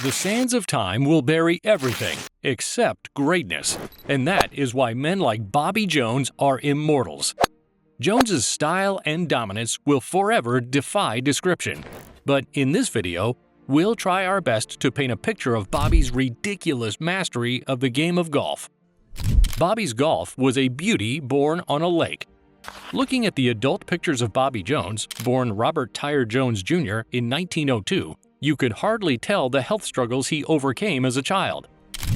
The sands of time will bury everything except greatness, and that is why men like Bobby Jones are immortals. Jones's style and dominance will forever defy description. But in this video, we'll try our best to paint a picture of Bobby's ridiculous mastery of the game of golf. Bobby's golf was a beauty born on a lake. Looking at the adult pictures of Bobby Jones, born Robert Tyre Jones Jr. in 1902, you could hardly tell the health struggles he overcame as a child.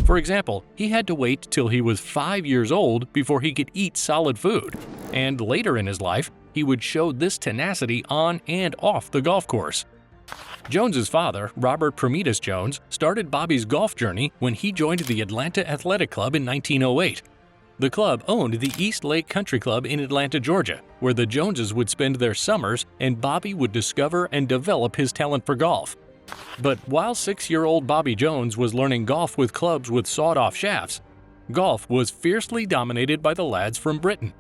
For example, he had to wait till he was 5 years old before he could eat solid food, and later in his life, he would show this tenacity on and off the golf course. Jones's father, Robert Prometheus Jones, started Bobby's golf journey when he joined the Atlanta Athletic Club in 1908. The club owned the East Lake Country Club in Atlanta, Georgia, where the Joneses would spend their summers and Bobby would discover and develop his talent for golf. But while 6-year-old Bobby Jones was learning golf with clubs with sawed-off shafts, golf was fiercely dominated by the lads from Britain.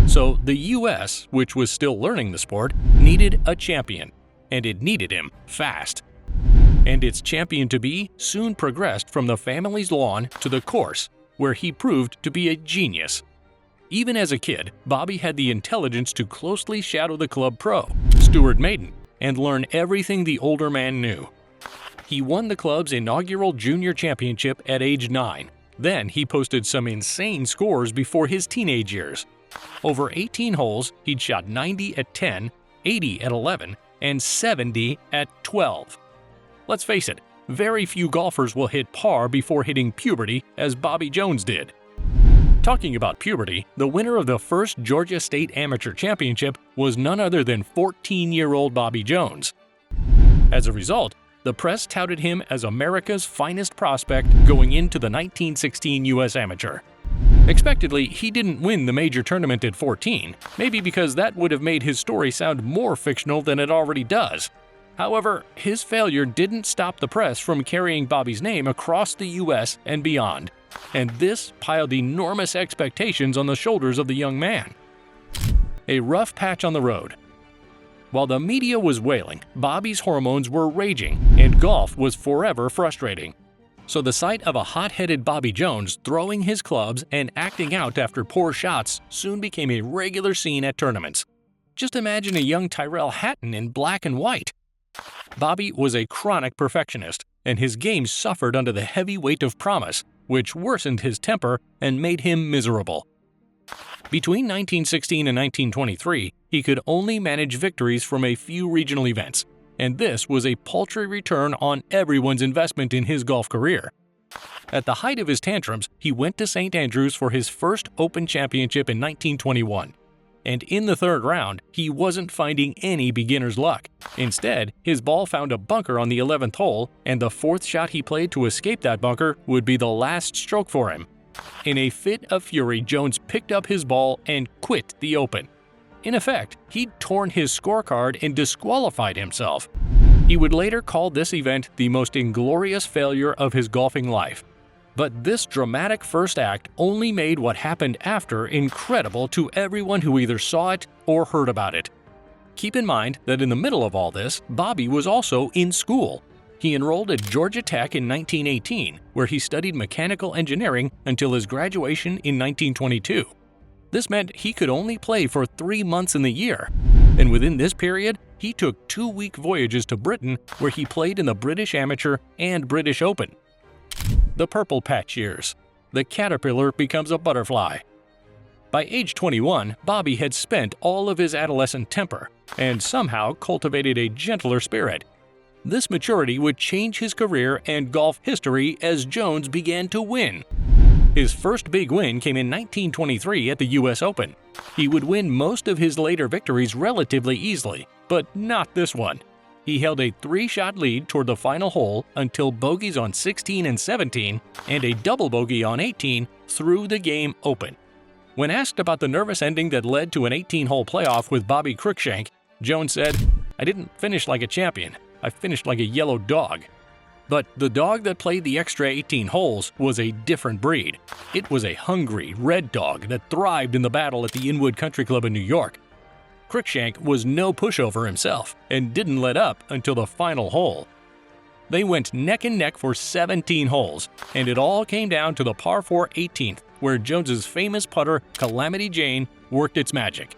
So the US, which was still learning the sport, needed a champion, and it needed him fast. And its champion-to-be soon progressed from the family's lawn to the course, where he proved to be a genius. Even as a kid, Bobby had the intelligence to closely shadow the club pro, Stuart Maiden, and learn everything the older man knew. He won the club's inaugural junior championship at age 9. Then he posted some insane scores before his teenage years. Over 18 holes, he'd shot 90 at 10, 80 at 11, and 70 at 12. Let's face it, very few golfers will hit par before hitting puberty as Bobby Jones did. Talking about puberty, the winner of the first Georgia State Amateur Championship was none other than 14-year-old Bobby Jones. As a result, the press touted him as America's finest prospect going into the 1916 U.S. Amateur. Expectedly, he didn't win the major tournament at 14, maybe because that would have made his story sound more fictional than it already does. However, his failure didn't stop the press from carrying Bobby's name across the U.S. and beyond, and this piled enormous expectations on the shoulders of the young man. A rough patch on the road. While the media was wailing, Bobby's hormones were raging, and golf was forever frustrating. So the sight of a hot-headed Bobby Jones throwing his clubs and acting out after poor shots soon became a regular scene at tournaments. Just imagine a young Tyrrell Hatton in black and white. Bobby was a chronic perfectionist, and his game suffered under the heavy weight of promise, which worsened his temper and made him miserable. Between 1916 and 1923, he could only manage victories from a few regional events, and this was a paltry return on everyone's investment in his golf career. At the height of his tantrums, he went to St. Andrews for his first Open Championship in 1921. And in the third round, he wasn't finding any beginner's luck. Instead, his ball found a bunker on the 11th hole, and the fourth shot he played to escape that bunker would be the last stroke for him. In a fit of fury, Jones picked up his ball and quit the Open. In effect, he'd torn his scorecard and disqualified himself. He would later call this event the most inglorious failure of his golfing life. But this dramatic first act only made what happened after incredible to everyone who either saw it or heard about it. Keep in mind that in the middle of all this, Bobby was also in school. He enrolled at Georgia Tech in 1918, where he studied mechanical engineering until his graduation in 1922. This meant he could only play for 3 months in the year, and within this period, he took 2-week voyages to Britain where he played in the British Amateur and British Open. The Purple Patch years. The caterpillar becomes a butterfly. By age 21, Bobby had spent all of his adolescent temper and somehow cultivated a gentler spirit. This maturity would change his career and golf history as Jones began to win. His first big win came in 1923 at the U.S. Open. He would win most of his later victories relatively easily, but not this one. He held a 3-shot lead toward the final hole until bogeys on 16 and 17 and a double bogey on 18 threw the game open. When asked about the nervous ending that led to an 18-hole playoff with Bobby Cruikshank, Jones said, "I didn't finish like a champion. I finished like a yellow dog." But the dog that played the extra 18 holes was a different breed. It was a hungry, red dog that thrived in the battle at the Inwood Country Club in New York. Cruikshank was no pushover himself and didn't let up until the final hole. They went neck and neck for 17 holes, and it all came down to the par 4 18th, where Jones's famous putter Calamity Jane worked its magic.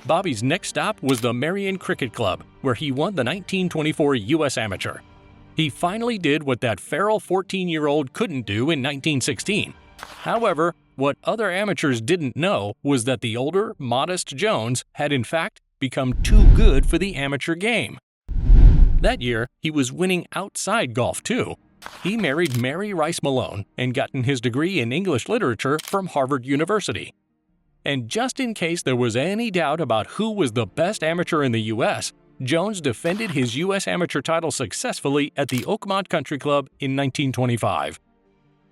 Bobby's next stop was the Merion Cricket Club, where he won the 1924 U.S. Amateur. He finally did what that feral 14-year-old couldn't do in 1916. However, what other amateurs didn't know was that the older, modest Jones had in fact become too good for the amateur game. That year, he was winning outside golf too. He married Mary Rice Malone and gotten his degree in English literature from Harvard University. And just in case there was any doubt about who was the best amateur in the U.S., Jones defended his U.S. amateur title successfully at the Oakmont Country Club in 1925.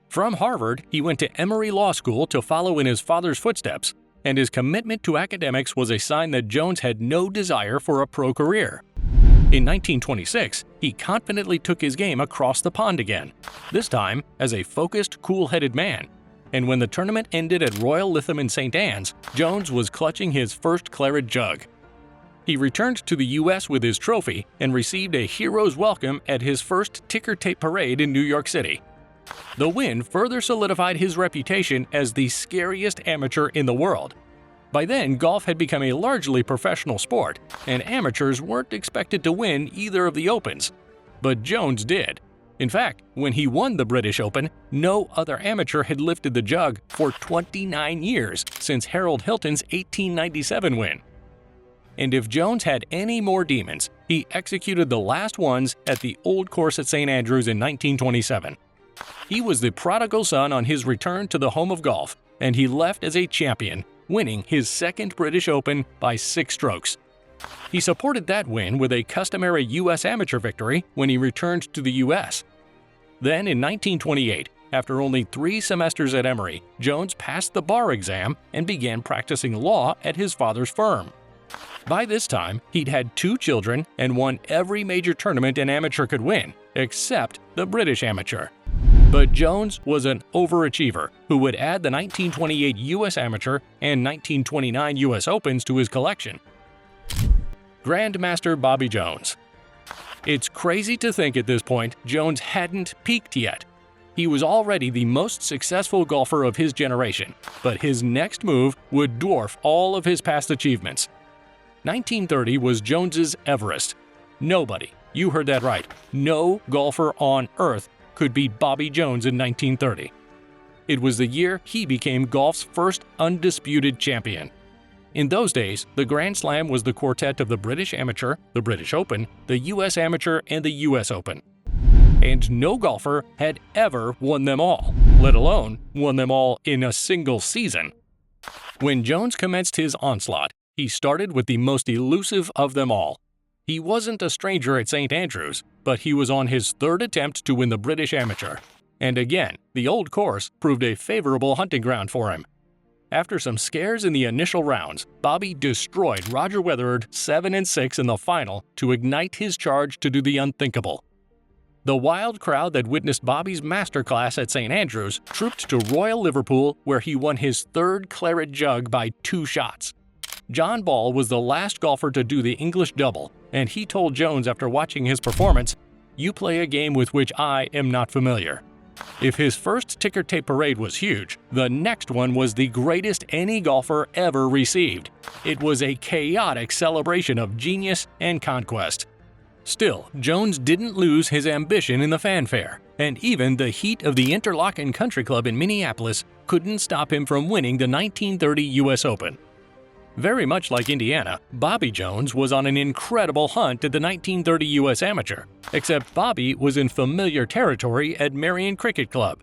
From Harvard, he went to Emory Law School to follow in his father's footsteps, and his commitment to academics was a sign that Jones had no desire for a pro career. In 1926, he confidently took his game across the pond again, this time as a focused, cool-headed man. And when the tournament ended at Royal Lytham in St. Anne's, Jones was clutching his first claret jug. He returned to the U.S. with his trophy and received a hero's welcome at his first ticker tape parade in New York City. The win further solidified his reputation as the scariest amateur in the world. By then, golf had become a largely professional sport, and amateurs weren't expected to win either of the Opens. But Jones did. In fact, when he won the British Open, no other amateur had lifted the jug for 29 years since Harold Hilton's 1897 win. And if Jones had any more demons, he executed the last ones at the Old Course at St. Andrews in 1927. He was the prodigal son on his return to the home of golf, and he left as a champion, winning his second British Open by 6 strokes. He supported that win with a customary U.S. amateur victory when he returned to the U.S. Then in 1928, after only 3 semesters at Emory, Jones passed the bar exam and began practicing law at his father's firm. By this time, he'd had 2 children and won every major tournament an amateur could win, except the British Amateur. But Jones was an overachiever who would add the 1928 U.S. Amateur and 1929 U.S. Opens to his collection. Grandmaster Bobby Jones. It's crazy to think at this point Jones hadn't peaked yet. He was already the most successful golfer of his generation, but his next move would dwarf all of his past achievements. 1930 was Jones's Everest. Nobody, you heard that right, no golfer on earth could beat Bobby Jones in 1930. It was the year he became golf's first undisputed champion. In those days, the Grand Slam was the quartet of the British Amateur, the British Open, the U.S. Amateur, and the U.S. Open. And no golfer had ever won them all, let alone won them all in a single season. When Jones commenced his onslaught, he started with the most elusive of them all. He wasn't a stranger at St. Andrews, but he was on his 3rd attempt to win the British Amateur. And again, the Old Course proved a favorable hunting ground for him. After some scares in the initial rounds, Bobby destroyed Roger Weatherford 7-6 in the final to ignite his charge to do the unthinkable. The wild crowd that witnessed Bobby's masterclass at St. Andrews trooped to Royal Liverpool, where he won his 3rd claret jug by 2 shots. John Ball was the last golfer to do the English double, and he told Jones after watching his performance, "You play a game with which I am not familiar." If his first ticker tape parade was huge, the next one was the greatest any golfer ever received. It was a chaotic celebration of genius and conquest. Still, Jones didn't lose his ambition in the fanfare, and even the heat of the Interlochen Country Club in Minneapolis couldn't stop him from winning the 1930 U.S. Open. Very much like Indiana, Bobby Jones was on an incredible hunt at the 1930 U.S. Amateur, except Bobby was in familiar territory at Merion Cricket Club.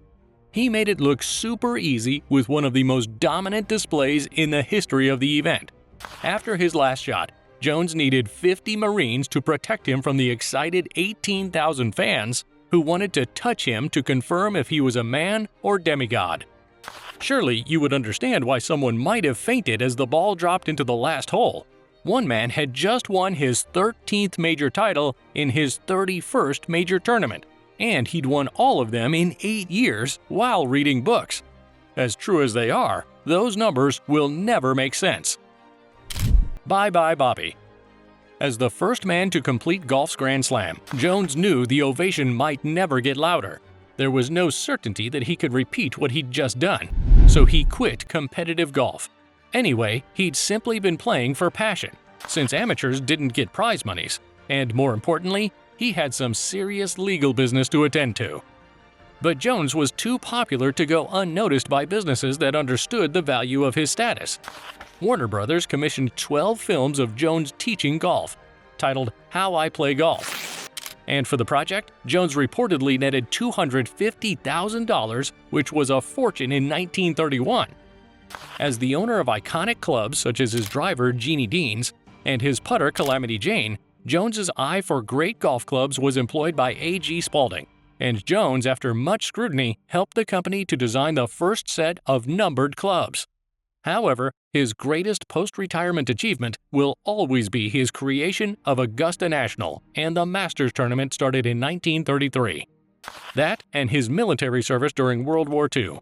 He made it look super easy with one of the most dominant displays in the history of the event. After his last shot, Jones needed 50 Marines to protect him from the excited 18,000 fans who wanted to touch him to confirm if he was a man or demigod. Surely you would understand why someone might have fainted as the ball dropped into the last hole. One man had just won his 13th major title in his 31st major tournament, and he'd won all of them in 8 years while reading books. As true as they are, those numbers will never make sense. Bye-bye, Bobby. As the first man to complete golf's Grand Slam, Jones knew the ovation might never get louder. There was no certainty that he could repeat what he'd just done, so he quit competitive golf. Anyway, he'd simply been playing for passion, since amateurs didn't get prize monies, and more importantly, he had some serious legal business to attend to. But Jones was too popular to go unnoticed by businesses that understood the value of his status. Warner Brothers commissioned 12 films of Jones teaching golf, titled How I Play Golf. And for the project, Jones reportedly netted $250,000, which was a fortune in 1931. As the owner of iconic clubs such as his driver Jeannie Deans and his putter Calamity Jane, Jones's eye for great golf clubs was employed by A.G. Spalding, and Jones, after much scrutiny, helped the company to design the first set of numbered clubs. However, his greatest post-retirement achievement will always be his creation of Augusta National and the Masters Tournament started in 1933. That and his military service during World War II.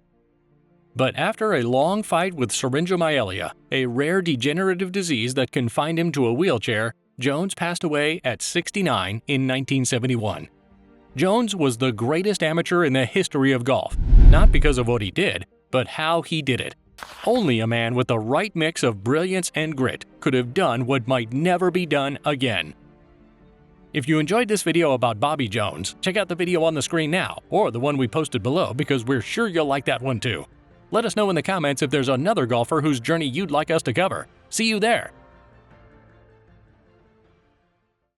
But after a long fight with syringomyelia, a rare degenerative disease that confined him to a wheelchair, Jones passed away at 69 in 1971. Jones was the greatest amateur in the history of golf, not because of what he did, but how he did it. Only a man with the right mix of brilliance and grit could have done what might never be done again. If you enjoyed this video about Bobby Jones, check out the video on the screen now, or the one we posted below, because we're sure you'll like that one too. Let us know in the comments if there's another golfer whose journey you'd like us to cover. See you there!